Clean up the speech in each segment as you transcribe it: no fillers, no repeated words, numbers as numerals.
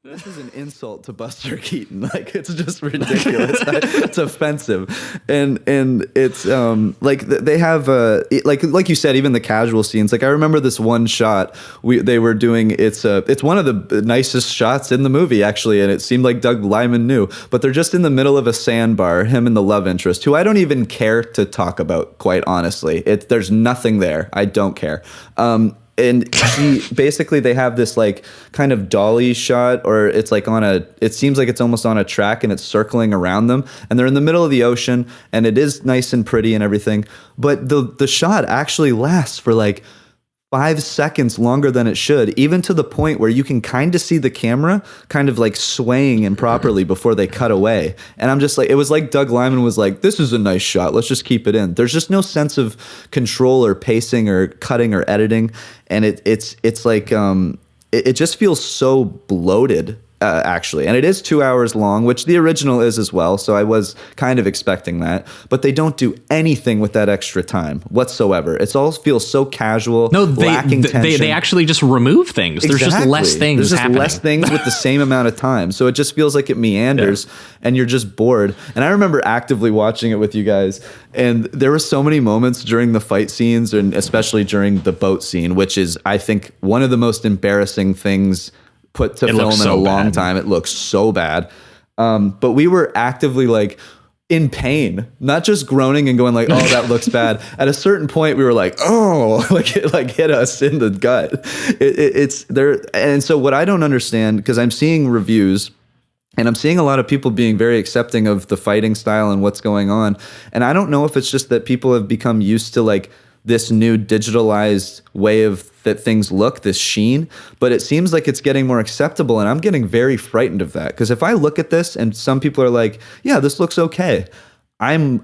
This is an insult to Buster Keaton. Like, it's just ridiculous. It's offensive, and it's like they have like you said, even the casual scenes. Like, I remember this one shot they were doing. It's one of the nicest shots in the movie, actually, and it seemed like Doug Liman knew. But they're just in the middle of a sandbar, him and the love interest, who I don't even care to talk about, quite honestly. There's nothing there. I don't care. And basically they have this like kind of dolly shot, or it's like it seems like it's almost on a track and it's circling around them, and they're in the middle of the ocean, and it is nice and pretty and everything. But the shot actually lasts for like 5 seconds longer than it should, even to the point where you can kind of see the camera kind of like swaying improperly before they cut away. And I'm just like, it was like Doug Liman was like, this is a nice shot, let's just keep it in. There's just no sense of control or pacing or cutting or editing. And it's like, it just feels so bloated. Actually, and it is 2 hours long, which the original is as well, so I was kind of expecting that, but they don't do anything with that extra time whatsoever. It all feels so casual, lacking tension. They actually just remove things. Exactly. There's just less things. There's just less things with the same amount of time, so it just feels like it meanders, and you're just bored. And I remember actively watching it with you guys, and there were so many moments during the fight scenes, and especially during the boat scene, which is, I think, one of the most embarrassing things put to film in a long time. It looks so bad. But we were actively like in pain, not just groaning and going like, oh, that looks bad. At a certain point we were like, oh, like it like hit us in the gut. It's there. And so what I don't understand, because I'm seeing reviews and I'm seeing a lot of people being very accepting of the fighting style and what's going on. And I don't know if it's just that people have become used to like this new digitalized way of that things look, this sheen, but it seems like it's getting more acceptable, and I'm getting very frightened of that, because if I look at this and some people are like, yeah, this looks okay, I'm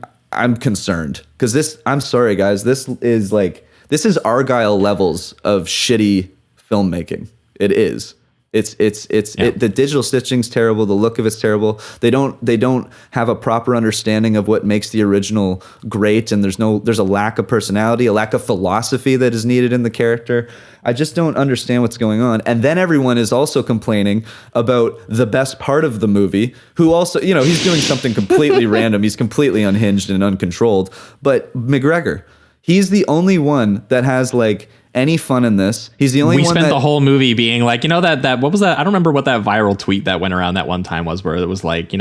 concerned, because I'm sorry guys, this is Argyle levels of shitty filmmaking. It is. The digital stitching's terrible. The look of it's terrible. They don't have a proper understanding of what makes the original great, and there's a lack of personality, a lack of philosophy that is needed in the character. I just don't understand what's going on. And then everyone is also complaining about the best part of the movie, who also, he's doing something completely random. He's completely unhinged and uncontrolled. But McGregor, he's the only one that has like any fun in this. He's the only one. We spent the whole movie being like, that what was that? I don't remember what that viral tweet that went around that one time was, where it was like,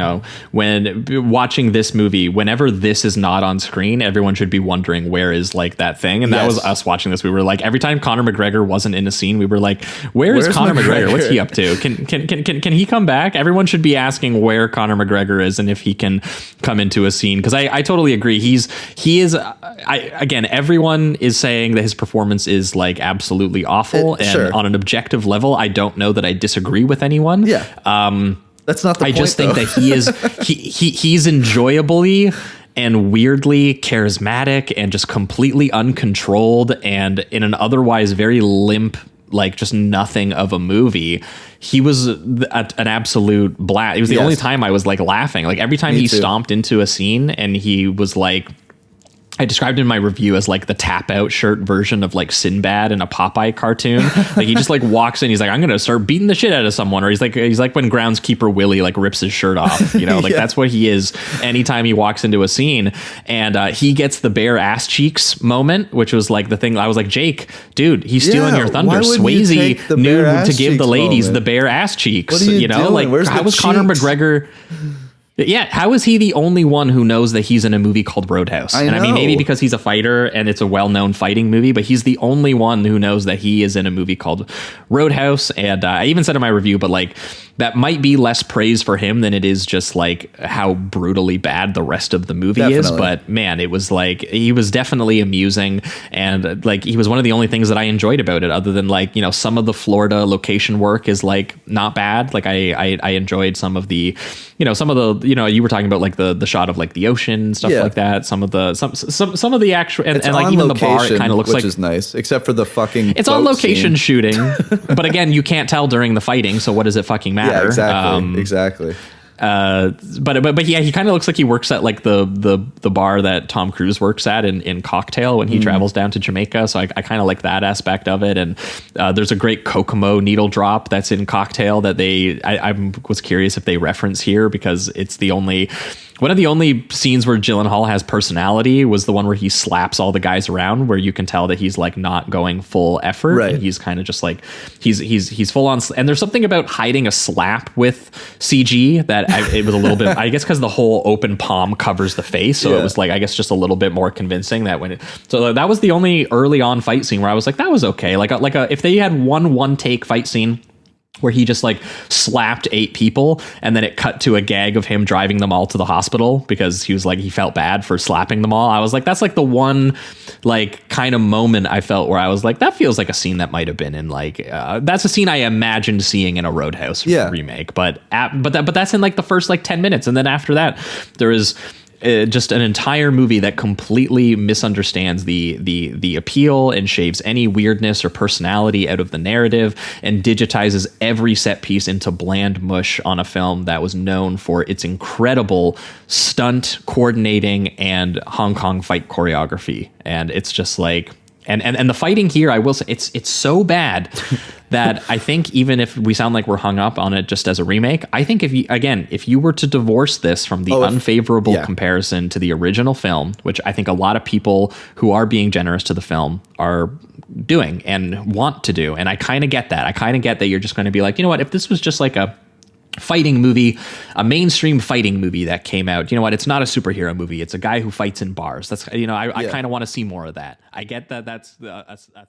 when watching this movie, whenever this is not on screen, everyone should be wondering where is like that thing. And that was us watching this. We were like, every time Conor McGregor wasn't in a scene, we were like, where's Conor McGregor? What's he up to? Can he come back? Everyone should be asking where Conor McGregor is and if he can come into a scene. Because I totally agree. He is. Again, everyone is saying that his performance is like absolutely awful, and on an objective level, I don't know that I disagree with anyone. That's not the point. I just think that he is he's enjoyably and weirdly charismatic and just completely uncontrolled, and in an otherwise very limp, like just nothing of a movie. He was an absolute blast. It was the only time I was like laughing. Like every time he stomped into a scene and he was like, I described in my review as like the tap out shirt version of like Sinbad in a Popeye cartoon. Like he just like walks in, he's like, I'm going to start beating the shit out of someone. Or he's like when groundskeeper Willie like rips his shirt off, like that's what he is anytime he walks into a scene. And he gets the bare ass cheeks moment, which was like the thing. I was like, Jake, dude, he's stealing your thunder. Swayze knew to give the ladies the bare ass cheeks. What are you doing? Like where's how was cheeks? Conor McGregor? Yeah, how is he the only one who knows that he's in a movie called Roadhouse? I mean, maybe because he's a fighter and it's a well-known fighting movie, but he's the only one who knows that he is in a movie called Roadhouse. And I even said in my review, but like that might be less praise for him than it is just like how brutally bad the rest of the movie is. But man, it was like, he was definitely amusing, and like he was one of the only things that I enjoyed about it, other than like, some of the Florida location work is like not bad. Like I enjoyed some of the, some of the, you were talking about like the shot of like the ocean and stuff like that. Some of the actual and like even the bar, it kind of looks like, which is nice, except for the fucking it's on location scene. Shooting. But again, you can't tell during the fighting, so what does it fucking matter? Yeah, exactly. But yeah, he kind of looks like he works at like the bar that Tom Cruise works at in Cocktail when he travels down to Jamaica. So I kind of like that aspect of it. And there's a great Kokomo needle drop that's in Cocktail that I was curious if they reference here, because it's one of the only scenes where Gyllenhaal has personality was the one where he slaps all the guys around, where you can tell that he's like not going full effort. Right. And he's kind of just like, he's full on. And there's something about hiding a slap with CG that it was a little bit, I guess, because the whole open palm covers the face. So it was like, I guess, just a little bit more convincing so that was the only early on fight scene where I was like, that was okay. If they had one take fight scene where he just like slapped 8 people and then it cut to a gag of him driving them all to the hospital because he was like, he felt bad for slapping them all. I was like, that's like the one like kind of moment I felt where I was like, that feels like a scene that might have been in like, that's a scene I imagined seeing in a Roadhouse remake, but that's in like the first like 10 minutes. And then after that, there is just an entire movie that completely misunderstands the appeal and shaves any weirdness or personality out of the narrative and digitizes every set piece into bland mush on a film that was known for its incredible stunt coordinating and Hong Kong fight choreography. And it's just like, and the fighting here, I will say, it's so bad that I think even if we sound like we're hung up on it just as a remake, I think if you were to divorce this from the unfavorable comparison to the original film, which I think a lot of people who are being generous to the film are doing and want to do, and I kind of get that. I kind of get that you're just going to be like, you know what, if this was just like a fighting movie, a mainstream fighting movie that came out, you know what, it's not a superhero movie, it's a guy who fights in bars. That's, I kind of want to see more of that. I get that that's a thing.